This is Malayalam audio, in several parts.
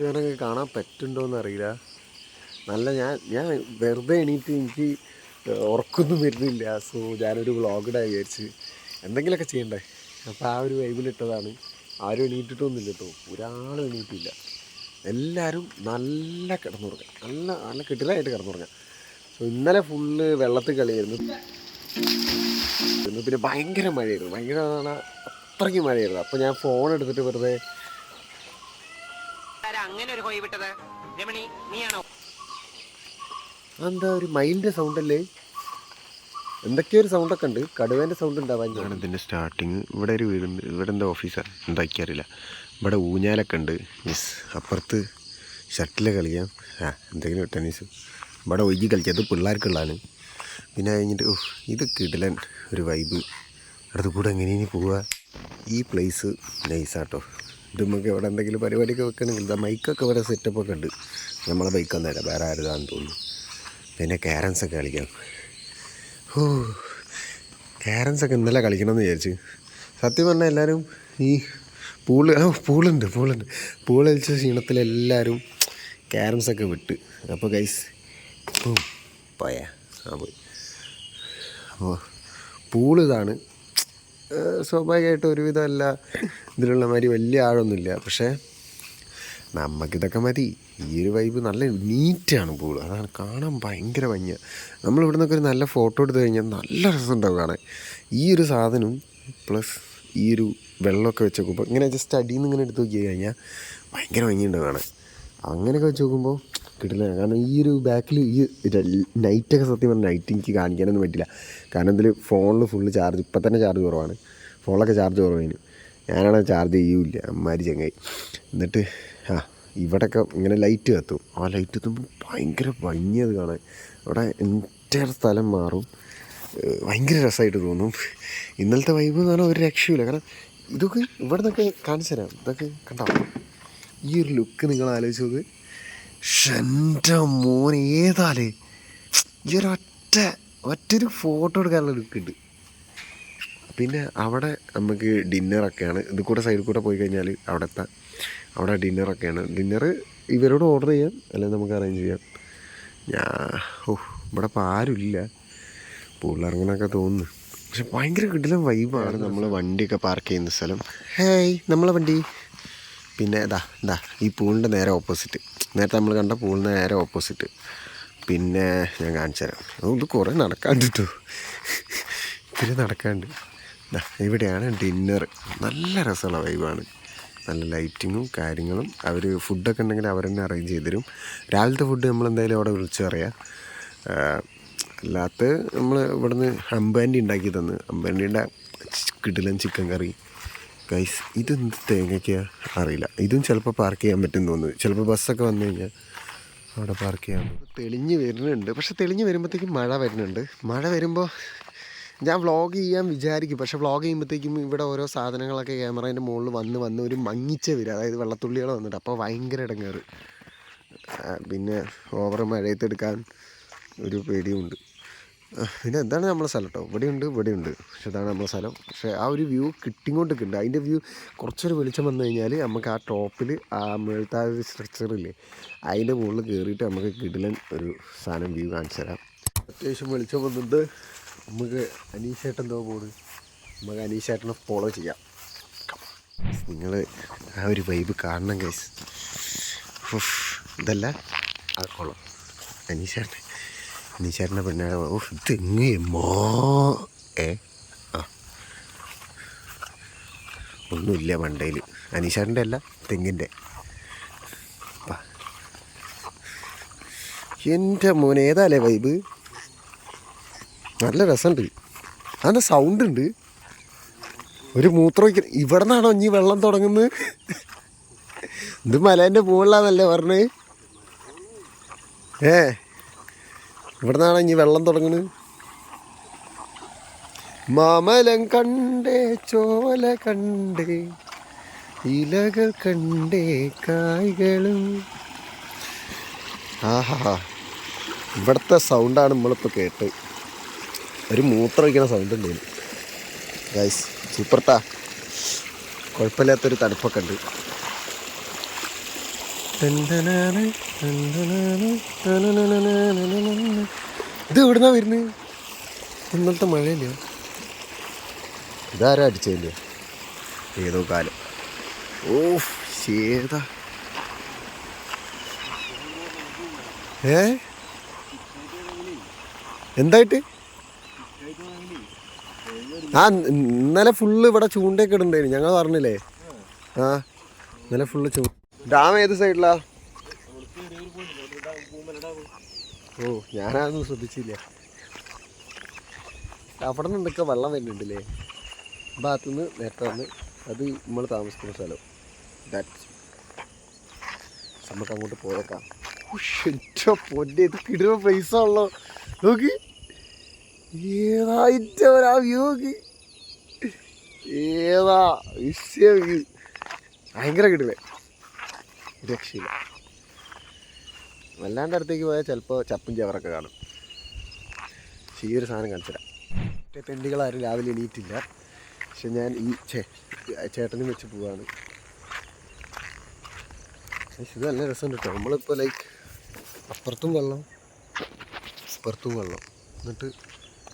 ഇവനൊക്കെ കാണാൻ പറ്റുണ്ടോന്ന് അറിയില്ല. നല്ല ഞാൻ വെറുതെ എണീറ്റ് എനിക്ക് ഉറക്കൊന്നും വരുന്നില്ല. സോ ഞാനൊരു വ്ളോഗിടായി വിചാരിച്ച് എന്തെങ്കിലുമൊക്കെ ചെയ്യണ്ടേ. അപ്പോൾ ആ ഒരു വൈബിലിട്ടതാണ്. ആരും എണീറ്റിട്ടൊന്നുമില്ല കേട്ടോ, ഒരാളും എണീറ്റില്ല. എല്ലാവരും നല്ല കിടന്നുറങ്ങാം, നല്ല നല്ല കിടിലായിട്ട് കിടന്നുറങ്ങാം. സോ ഇന്നലെ ഫുള്ള് വെള്ളത്തിൽ കളിയായിരുന്നു. പിന്നെ ഭയങ്കര മഴയായിരുന്നു, ഭയങ്കര അത്രയ്ക്ക് മഴയായിരുന്നു. അപ്പോൾ ഞാൻ ഫോൺ എടുത്തിട്ട് വെറുതെ എന്താ ഒരു മയിലിൻ്റെ സൗണ്ടല്ലേ, എന്തൊക്കെയോ ഒരു സൗണ്ടൊക്കെ ഉണ്ട്. കടുവേൻ്റെ സൗണ്ട് ഉണ്ടാവാൻ ഞാൻ ഇതിൻ്റെ സ്റ്റാർട്ടിങ്. ഇവിടെ ഒരു വീടുണ്ട്, ഇവിടെ എന്താ ഓഫീസാണ് എന്താക്കിയറിയില്ല. ഇവിടെ ഊഞ്ഞാലൊക്കെ ഉണ്ട്. യെസ്, അപ്പുറത്ത് ഷട്ടിൽ കളിക്കാം, എന്തെങ്കിലും ടെന്നീസ്. ഇവിടെ ഒയ്യി കളിക്കാം, അത് പിള്ളേർക്കുള്ളതാണ്. പിന്നെ കഴിഞ്ഞിട്ട് ഇത് കിടിലൻ ഒരു വൈബ്. അടുത്ത് കൂടെ എങ്ങനെയാണ് പോവുക. ഈ പ്ലേസ് നൈസാട്ടോ. ഇത് നമുക്ക് ഇവിടെ എന്തെങ്കിലും പരിപാടിയൊക്കെ വെക്കണമെങ്കിൽ ഇതാ മൈക്കൊക്കെ ഇവിടെ സെറ്റപ്പൊക്കെ ഉണ്ട്. നമ്മളെ ബൈക്കൊന്നും അല്ല, വേറെ ആരുതാന്ന് തോന്നുന്നു. പിന്നെ ക്യാരംസൊക്കെ കളിക്കാം. ക്യാരംസൊക്കെ ഇന്നലെ കളിക്കണമെന്ന് വിചാരിച്ച്. സത്യം പറഞ്ഞാൽ എല്ലാവരും ഈ പൂളുണ്ട് പൂൾ കളിച്ച ക്ഷീണത്തിലെല്ലാവരും ക്യാരംസൊക്കെ വിട്ട്. അപ്പോൾ ഗൈസ് പോയി. അപ്പോൾ പൂള് ഇതാണ്. സ്വാഭാവികമായിട്ട് ഒരുവിധം അല്ല ഇതിലുള്ള മാതിരി വലിയ ആഴമൊന്നുമില്ല. പക്ഷേ നമുക്കിതൊക്കെ മതി. ഈ ഒരു വൈബ് നല്ല നീറ്റാണ് പൂള്, അതാണ് കാണാൻ ഭയങ്കര ഭംഗിയാണ്. നമ്മളിവിടെ നിന്നൊക്കെ ഒരു നല്ല ഫോട്ടോ എടുത്തു കഴിഞ്ഞാൽ നല്ല രസമുണ്ടാവും കാണാൻ. ഈ ഒരു സാധനം പ്ലസ് ഈ ഒരു വെള്ളമൊക്കെ വെച്ച് നോക്കുമ്പോൾ ഇങ്ങനെ ജസ്റ്റ് അടിയിൽ നിന്ന് ഇങ്ങനെ എടുത്ത് നോക്കി കഴിഞ്ഞാൽ ഭയങ്കര ഭംഗിയുണ്ടാവും കാണാൻ. അങ്ങനെയൊക്കെ വെച്ച് നോക്കുമ്പോൾ കിട്ടില്ല. കാരണം ഈ ഒരു ബാക്കിൽ ഈ നൈറ്റൊക്കെ സത്യം പറഞ്ഞാൽ നൈറ്റ് എനിക്ക് കാണിക്കാനൊന്നും പറ്റില്ല. കാരണം ഇതിൽ ഫോണിൽ ഫുള്ള് ചാർജ്, ഇപ്പം തന്നെ ചാർജ് കുറവാണ്. ഫോണിലൊക്കെ ചാർജ് കുറവായിരുന്നു. ഞാനാണ് ചാർജ് ചെയ്യൂല അമ്മാരി ചങ്ങായി. എന്നിട്ട് ഇവിടെയൊക്കെ ഇങ്ങനെ ലൈറ്റ് കത്തും. ആ ലൈറ്റ് കത്തുമ്പോൾ ഭയങ്കര ഭംഗിയത് കാണാൻ. അവിടെ എൻ്റയർ സ്ഥലം മാറും, ഭയങ്കര രസമായിട്ട് തോന്നും. ഇന്നലത്തെ വൈബ് എന്ന് പറഞ്ഞാൽ ഒരു രക്ഷയില്ല. കാരണം ഇതൊക്കെ ഇവിടെ നിന്നൊക്കെ കാണിച്ചു തരാം. ഇതൊക്കെ കണ്ടോ, ഈ ഒരു ലുക്ക് നിങ്ങൾ ആലോചിച്ച് നോക്ക്. എൻ്റെ മോൻ ഏതാലേ, ഈ ഒറ്റൊരു ഫോട്ടോ എടുക്കാനുള്ള ലുക്കുണ്ട്. പിന്നെ അവിടെ നമുക്ക് ഡിന്നറൊക്കെയാണ്. ഇത് കൂടെ സൈഡിൽ കൂടെ പോയി കഴിഞ്ഞാൽ അവിടെ ഡിന്നറൊക്കെയാണ്. ഡിന്നറ് ഇവരോട് ഓർഡർ ചെയ്യാം, അല്ലെങ്കിൽ നമുക്ക് അറേഞ്ച് ചെയ്യാം. ഇവിടെ ഇപ്പോൾ ആരുമില്ല, പൂളിലിറങ്ങാനൊക്കെ തോന്നുന്നു. പക്ഷെ ഭയങ്കര കിടിലൻ വൈബാണ്. നമ്മൾ വണ്ടിയൊക്കെ പാർക്ക് ചെയ്യുന്ന സ്ഥലം. ഹേയ് നമ്മളെ വണ്ടി. പിന്നെ ഇതാ ഈ പൂളിൻ്റെ നേരെ ഓപ്പോസിറ്റ്, നേരത്തെ നമ്മൾ കണ്ട പൂളിൻ്റെ നേരെ ഓപ്പോസിറ്റ്. പിന്നെ ഞാൻ കാണിച്ചു തരാം. ഇത് കുറേ നടക്കാണ്ട് കേട്ടോ, ഇത്തിരി നടക്കാണ്ട്. ഇവിടെയാണ് ഡിന്നർ. നല്ല രസമുള്ള വൈബാണ്, നല്ല ലൈറ്റിങ്ങും കാര്യങ്ങളും. അവർ ഫുഡൊക്കെ ഉണ്ടെങ്കിൽ അവർ തന്നെ അറേഞ്ച് ചെയ്ത് തരും. രാവിലത്തെ ഫുഡ് നമ്മളെന്തായാലും അവിടെ വിളിച്ച് പറയാം. അല്ലാത്ത നമ്മൾ ഇവിടുന്ന് അമ്പാൻറ്റി ഉണ്ടാക്കി തന്ന്, അമ്പാൻറ്റീൻ്റെ കിടിലൻ ചിക്കൻ കറി. ഗൈസ് ഇതെന്ത് തേങ്ങയ്ക്കാണ് അറിയില്ല. ഇതും ചിലപ്പോൾ പാർക്ക് ചെയ്യാൻ പറ്റും തോന്നുന്നു. ചിലപ്പോൾ ബസ്സൊക്കെ വന്നു കഴിഞ്ഞാൽ അവിടെ പാർക്ക് ചെയ്യാൻ. തെളിഞ്ഞ് വരുന്നുണ്ട്, പക്ഷെ തെളിഞ്ഞ് വരുമ്പോഴത്തേക്കും മഴ വരുന്നുണ്ട്. മഴ വരുമ്പോൾ ഞാൻ വ്ളോഗ് ചെയ്യാൻ വിചാരിക്കും, പക്ഷേ വ്ളോഗ് ചെയ്യുമ്പോഴത്തേക്കും ഇവിടെ ഓരോ സാധനങ്ങളൊക്കെ ക്യാമറേൻ്റെ മുകളിൽ വന്ന് ഒരു മങ്ങിച്ച വരിക, അതായത് വെള്ളത്തുള്ളികൾ വന്നിട്ട്. അപ്പോൾ ഭയങ്കര ഇടങ്ങേറ്. പിന്നെ ഓവർ മഴയത്തെടുക്കാൻ ഒരു പേടിയുമുണ്ട്. പിന്നെ എന്താണ് നമ്മളെ സ്ഥലം കേട്ടോ, ഇവിടെയുണ്ട്. പക്ഷെ ഇതാണ് നമ്മളെ സ്ഥലം. പക്ഷേ ആ ഒരു വ്യൂ കിട്ടിക്കൊണ്ടിരിക്കുന്നുണ്ട്. അതിൻ്റെ വ്യൂ കുറച്ചൊരു വെളിച്ചം വന്നു കഴിഞ്ഞാൽ നമുക്ക് ആ ടോപ്പിൽ ആ മേളത്തെ ഒരു സ്ട്രക്ചറില്ലേ, അതിൻ്റെ മുകളിൽ കയറിയിട്ട് നമുക്ക് കിടിലൻ ഒരു സാധനം വ്യൂ കാണിച്ചു തരാം. അത്യാവശ്യം വെളിച്ചം വന്നിട്ട് നമുക്ക് അനീഷേട്ടൻ എന്തോ പോകുന്നത്, നമുക്ക് അനീഷേട്ടനെ ഫോളോ ചെയ്യാം. നിങ്ങൾ ആ ഒരു വൈബ് കാണണം ഗൈസ്. ഇതല്ല ആ കുളം, അനീഷേട്ടനെ പെണ്ണാണ്. തെങ്ങ് ഒന്നുമില്ല മണ്ടയിൽ. അനീഷേട്ടൻ്റെ അല്ല, തെങ്ങിൻ്റെ. എൻ്റെ മോനെ ഏതാല്ലേ വൈബ്, നല്ല രസമുണ്ട്. അതിൻ്റെ സൗണ്ട് ഉണ്ട്. ഒരു മൂത്രം വയ്ക്കാൻ ഇവിടെ നിന്നാണോ ഇനി വെള്ളം തുടങ്ങുന്നത്? ഇത് മലേൻ്റെ മുകളിലാന്നല്ലേ പറഞ്ഞത്? ഇവിടെ നിന്നാണോ ഇനി വെള്ളം തുടങ്ങുന്നത്? മാമലം കണ്ടേ ചോല കണ്ടേ ഇലകൾ കണ്ടേ കായ്കളും. ആഹാ, ഇവിടുത്തെ സൗണ്ടാണ് നമ്മളിപ്പോൾ കേട്ടത്. ഒരു മൂത്രം ഒഴിക്കുന്ന സൗണ്ട് ഉണ്ടായിരുന്നു ഗൈസ്. സൂപ്പർട്ടാ, കുഴപ്പമില്ലാത്തൊരു തണുപ്പൊക്കെ ഉണ്ട്. ഇത് എവിടുന്നാ വരുന്നത്? ഇന്നലത്തെ മഴയില്ല, ഇതാരാ അടിച്ചില്ല ഏതോ കാലം. ഓ ശേതാ എന്തായിട്ട്? ആ ഇന്നലെ ഫുള്ള് ഇവിടെ ചൂണ്ടയൊക്കെ ഇടുണ്ടായിരുന്നു, ഞങ്ങൾ പറഞ്ഞില്ലേ. ആ ഇന്നലെ ഫുള്ള് ഡാം ഏത് സൈഡിലാ? ഓ ഞാനതൊന്നും ശ്രദ്ധിച്ചില്ല. അവിടെ നിന്ന് എന്തൊക്കെ വെള്ളം വരുന്നുണ്ടല്ലേ ഭാഗത്തുനിന്ന്. നേരത്തെ വന്ന് അത് നമ്മൾ താമസിക്കുന്ന സ്ഥലം. നമുക്ക് അങ്ങോട്ട് പോയേക്കാം. പൊന്നെ ഇത് കിടുന്ന പൈസ നോക്ക്, ഏതാ വ്യൂ നോക്ക്, ഏതാ വ്യൂ, ഭയങ്കര കിടിലേ, രക്ഷയില്ല. വല്ലാണ്ട് അടുത്തേക്ക് പോയാൽ ചിലപ്പോൾ ചപ്പും ചവറൊക്കെ കാണും. പക്ഷേ ഈ ഒരു സാധനം കാണിച്ചില്ല. തെണ്ടികളാരും രാവിലെ എണീറ്റില്ല. പക്ഷെ ഞാൻ ഈ ചേട്ടനും വെച്ച് പോവാണ്. ഇത് നല്ല രസമുണ്ട് കേട്ടോ. നമ്മളിപ്പോൾ ലൈക്ക് അപ്പുറത്തും വെള്ളം ഇപ്പുറത്തും വെള്ളം, എന്നിട്ട്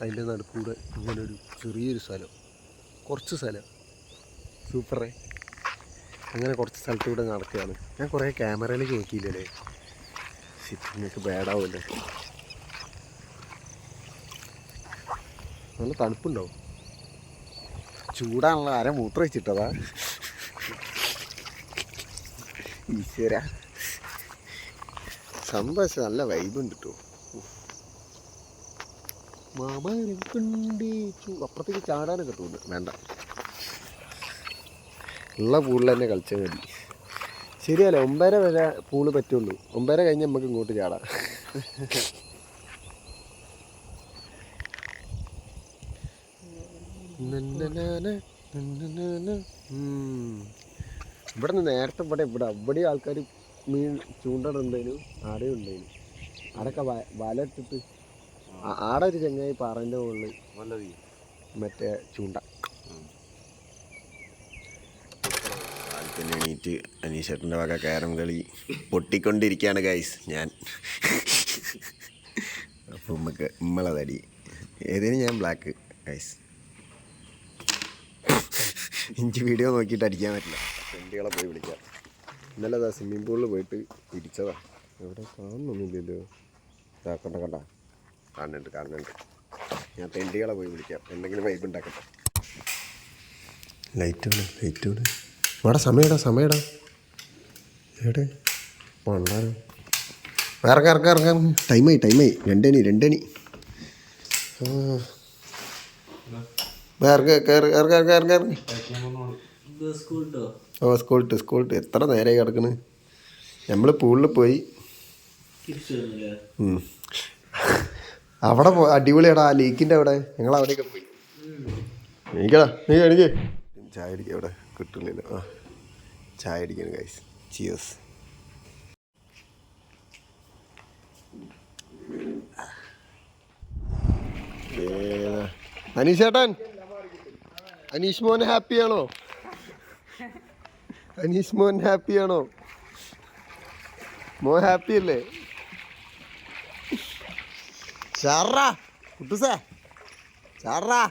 അതിൻ്റെ നടുക്കൂടെ ഇങ്ങനൊരു ചെറിയൊരു സ്ഥലം, കുറച്ച് സ്ഥലം. സൂപ്പറേ. അങ്ങനെ കുറച്ച് സ്ഥലത്തൂടെ നടക്കുകയാണ്. ഞാൻ കുറേ ക്യാമറയിലേക്ക് നോക്കിയില്ലേ, നിങ്ങൾക്ക് ബാഡാവുമല്ലേ. നല്ല തണുപ്പുണ്ടാവും. ചൂടാണല്ലോ, ആരെ മൂത്രം വെച്ചിട്ടതാ ഈശ്വര. സംഭവിച്ച നല്ല വൈബുണ്ട് കേട്ടോ. മാമരക്കുണ്ട്. അപ്പുറത്തേക്ക് ചാടാനൊക്കെ തോന്നുന്നു. വേണ്ട, ഉള്ള പൂളിൽ തന്നെ കളിച്ചാൽ മതി. ശരിയല്ലേ, 9:30 വരെ പൂള് പറ്റുള്ളൂ. 9:30 കഴിഞ്ഞ് നമുക്ക് ഇങ്ങോട്ട് ചാടാം. ഇവിടെ നിന്ന് നേരത്തെ ഇവിടെ ആൾക്കാർ മീൻ ചൂണ്ടടുണ്ടായിരുന്നു, ആടെയും ഉണ്ടായിരുന്നു. ആടൊക്കെ വല ഇട്ടിട്ട് ആടെ ഒരു ചങ്ങായി പാറേൻ്റെ മുകളിൽ മറ്റേ ചൂണ്ട. എണീറ്റ് അനീഷേട്ടൻ്റെ വക ക്യാരം കളി പൊട്ടിക്കൊണ്ടിരിക്കുകയാണ് ഗൈസ്. ഞാൻ അപ്പോൾ ഉമ്മളതടി ഏതേലും ഞാൻ ബ്ലാക്ക് ഗൈസ്. എനിക്ക് വീഡിയോ നോക്കിയിട്ട് അടിക്കാൻ പറ്റില്ല. ഫ്രണ്ടുകളെ പോയി വിളിക്കാം. ഇന്നലെ അതാ സ്വിമ്മിംഗ് പൂളിൽ പോയിട്ട് ഇരിച്ചതാ. എവിടെ കാണുന്നൊന്നുമില്ലല്ലോ. കണ്ട കാണുന്നുണ്ട്. ഞാൻ തെണ്ടികളെ പോയി വിളിക്കാം, എന്തെങ്കിലും വൈബ് ഉണ്ടാക്കട്ടെ. ലൈറ്റ് ഇവിടെ സമയടാ എവിടെ പണ്ടാരോ. ഇറക്കാം. ടൈമായി 2 സ്കൂളിട്ട് എത്ര നേരമായി കിടക്കണ്. നമ്മൾ പൂളിൽ പോയി. അവിടെ അടിപൊളിയാടാ, ആ ലേക്കിൻ്റെ അവിടെ. ഞങ്ങൾ അവിടെയൊക്കെ പോയി. എനിക്ക് ചായ അടിക്കുക, അവിടെ കിട്ടില്ലല്ലോ. ആ ചായ അടിക്കാണ് ഗൈസ്. ചിയേഴ്സ്. അനീഷേട്ടൻ, അനീഷ് മോൻ ഹാപ്പിയാണോ? മോൻ ഹാപ്പി അല്ലേ? ചാറാ കുട്ടൂസേ, ചാറാ.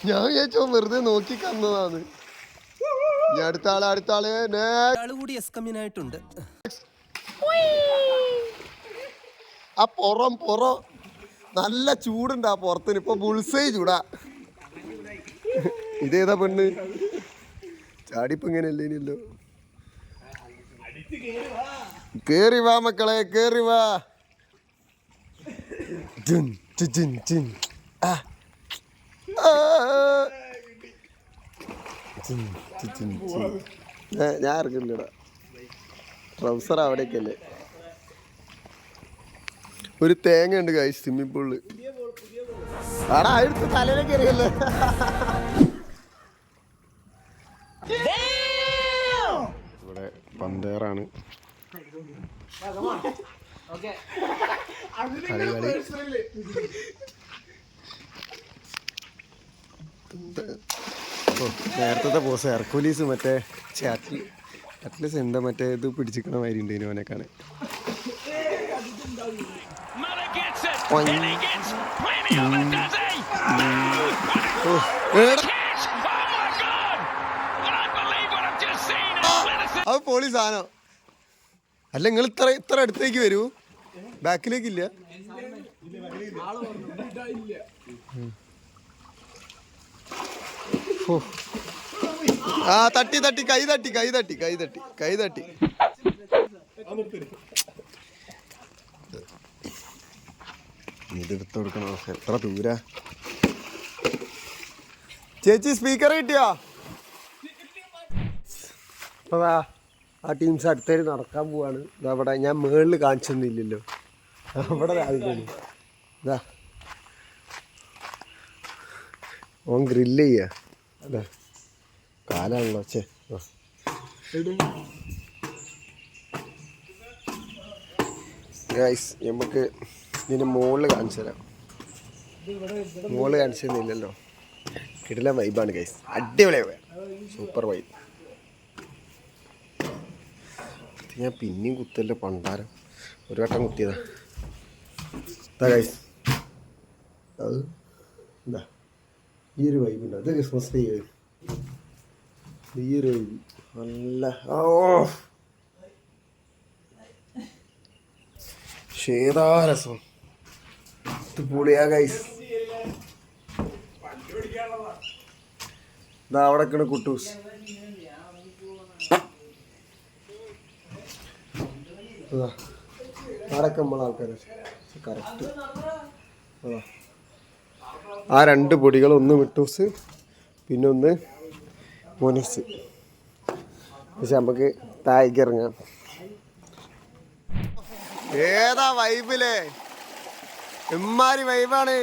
ഞാൻ വിചാരിച്ചോ വെറുതെ നോക്കി കന്നതാണ്. ഞാൻ അടുത്ത ആള് കൂടി എസ്കമ്മിനായിട്ടുണ്ട്. ആ പുറം നല്ല ചൂടുണ്ട് ആ പുറത്തിന്. ഇപ്പൊ ബുൾസൈ ചൂടാ. ഇതേതാ പെണ്ണ്? ചാടിപ്പ് ഇങ്ങനെയല്ലേ ഇനിയല്ലോ. കേറി വാ മക്കളെ, കേറി വാ. ഞാൻ ഇറങ്ങില്ലടാ, ട്രൗസർ അവിടേക്കല്ലേ. ഒരു തേങ്ങ ഉണ്ട് ഗൈസ് സ്വിമ്മിംഗ് പൂളില്. ആടാ അടുത്ത് തലയിലേക്ക് എറിയല്ലേ. ഇവിടെ പന്തേറാണ്. നേരത്തെ പോസ് ഹെർക്കുലീസ് മറ്റേ അറ്റ്ലീസ്റ്റ് എന്താ മറ്റേ ഇത് പിടിച്ചിക്കണ മാതിരി ഉണ്ട് ഇവനൊക്കെ. അത് പോളി സാധനം അല്ല. നിങ്ങൾ ഇത്ര അടുത്തേക്ക് വരൂ, ബാക്കിലേക്കില്ല. ആ തട്ടി കൈ തട്ടി. ഇതെടുത്ത് കൊടുക്കണോ? എത്ര ദൂരാ ചേച്ചി? സ്പീക്കർ കിട്ടിയോ? അപ്പോൾ ആ ടീംസ് അടുത്തേക്ക് നടക്കാൻ പോവാണ്. ഇതവിടെ ഞാൻ മേളിൽ കാണിച്ചൊന്നുമില്ലല്ലോ, അവിടെ രാവിലെ ഇതാ ഓൻ ഗ്രില്ല് ചെയ്യാ. അതാ കാലാണല്ലോ. ഗൈസ് നമുക്ക് ഇതിന് മുകളിൽ കാണിച്ചു തരാം. മുകളിൽ കാണിച്ചു തന്നില്ലല്ലോ. കിടിലൻ വൈബാണ് ഗൈസ്, അടിപൊളിയാ, സൂപ്പർ വൈബ്. ഞാൻ പിന്നെയും കുത്തല്ലോ പണ്ടാരം, ഒരു വട്ടം കുത്തിയതാ. ഇതാ ഗൈസ്, അത് എന്താ ഈ ഒരു വൈബ് ഉണ്ട്. അത് ക്രിസ്മസ് ഡേ ഈ ഒരു വൈബ് നല്ല ഷേതാ രസം. ഇത് പൊളിയാ ഗൈസ്. ഇതാ അവിടെ നിൽക്കണ കുട്ടൂസ്. ആരൊക്കെ നമ്മളെ ആൾക്കാർ കറക്റ്റ്. ആ രണ്ട് പൊടികൾ, ഒന്ന് മിട്ടൂസ് പിന്നെ ഒന്ന് മോനൂസ്. പക്ഷെ നമുക്ക് താഴേക്ക് ഇറങ്ങാം. ഏതാ വൈബിലേ, എമ്മാരി വൈബാണ്.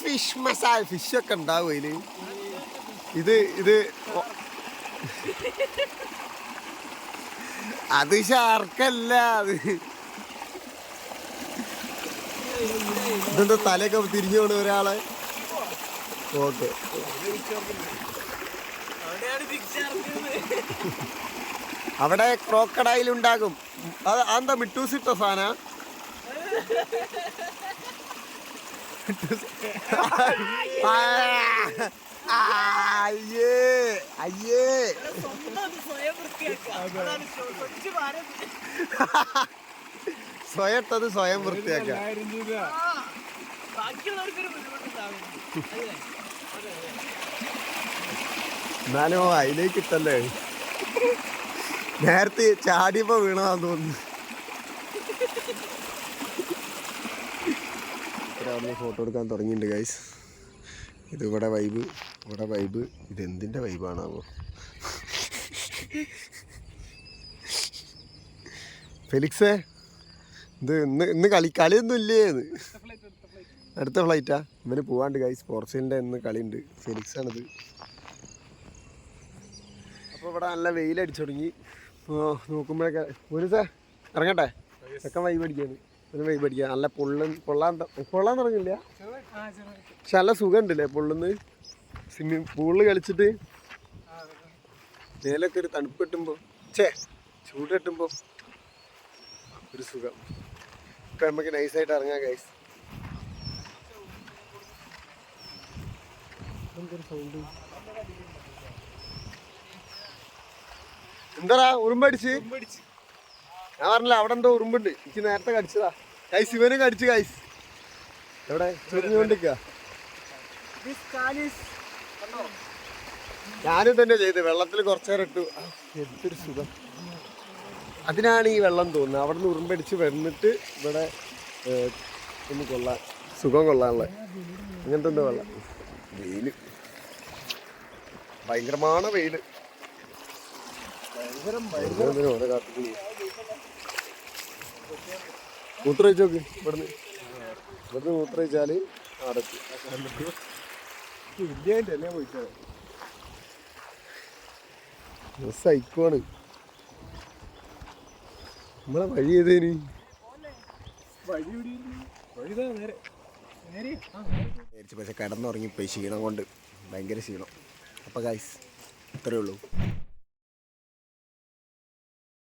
ഫിഷ് മസാല, ഫിഷൊക്കെ ഉണ്ടാവും അതില്. ഇത് അത് ഷാർക്കല്ല, അത് ഇതെന്താ തലയൊക്കെ തിരിഞ്ഞു പോണ ഒരാളെ. ഓക്കെ, അവിടെ ക്രോക്കഡൈൽ ഉണ്ടാകും. അത് എന്താ മിട്ടൂസ് ഇട്ട സാധന? അയ്യേ അയ്യേ, സ്വയം ഇട്ടത് സ്വയം വൃത്തിയാക്ക. എന്നാലും അതിലേക്ക് ഇട്ടല്ലേ, നേരത്തെ ചാടിയപ്പോ വീണതാന്ന് തോന്നുന്നു. അവിടുന്ന് ഫോട്ടോ എടുക്കാൻ തുടങ്ങിയിട്ടുണ്ട് ഗൈസ്. ഇത് ഇവിടെ വൈബ്. ഇതെന്തിൻ്റെ വൈബാണാവോ? ഫെലിക്സേ, ഇത് ഇന്ന് കളിയൊന്നും ഇല്ലേ? അടുത്ത ഫ്ലൈറ്റാ ഇവന് പോവാണ്ട് ഗൈസ്. പോർച്ചുഗലിൻ്റെ ഇന്ന് കളിയുണ്ട്. ഫെലിക്സാണിത്. അപ്പോൾ ഇവിടെ നല്ല വെയിലടിച്ചു തുടങ്ങി. ഇപ്പോൾ നോക്കുമ്പോഴൊക്കെ ഒരു ഇറങ്ങട്ടെ, ചെക്കൻ വൈബ് അടിക്കാണ്. ഒരു വൈബ് അടിക്കുക. നല്ല പൊള്ളാൻ തുടങ്ങില്ല, പക്ഷെ നല്ല സുഖം ഉണ്ടല്ലേ പൊള്ളുന്ന്. സ്വിമ്മിങ് പൂളിൽ കളിച്ചിട്ട് മേലൊക്കെ ഒരു തണുപ്പ് കിട്ടുമ്പോൾ, ചൂട് കിട്ടുമ്പോൾ ഒരു സുഖം. ഇപ്പം നമുക്ക് നൈസായിട്ട് ഇറങ്ങാം ഗൈസ്. സൗണ്ട് എന്താ ഉറുമ്പടിച്ച്? ഞാൻ പറഞ്ഞില്ല അവിടെ എന്തോ ഉറുമ്പുണ്ട്. എനിക്ക് നേരത്തെ കടിച്ചതാ ഗൈസ്. ഇവനും കടിച്ചു ഗൈസ്. എവിടെ ചെറിഞ്ഞുകൊണ്ടിരിക്കുക. ഞാനും തന്നെ ചെയ്ത് വെള്ളത്തിൽ കുറച്ചേരം ഇട്ടു. എന്തൊരു സുഖം. അതിനാണ് ഈ വെള്ളം തോന്നുന്നത്. അവിടെ നിന്ന് ഉറുമ്പടിച്ച് വന്നിട്ട് ഇവിടെ ഒന്ന് കൊള്ളാൻ, സുഖം കൊള്ളാനുള്ള അങ്ങനത്തെ എന്തോ വെള്ളം. വെയില് ഭയങ്കരമാണ്, വെയില് ഓരോ കാട്ടിൽ മൂത്രമൊഴിച്ച് നോക്ക്. ഇവിടുന്ന് മൂത്രമൊഴിച്ചാൽ അടച്ചു വലിയതിൻ്റെ അല്ലേ പോയിട്ടാണ്. സൈക്കോണ്. നമ്മളെ വഴി ഏതേന് പക്ഷെ കിടന്നുറങ്ങിപ്പോയി ക്ഷീണം കൊണ്ട് ഭയങ്കര ക്ഷീണം. അപ്പോൾ ഗൈസ് ഇത്രയേ ഉള്ളൂ.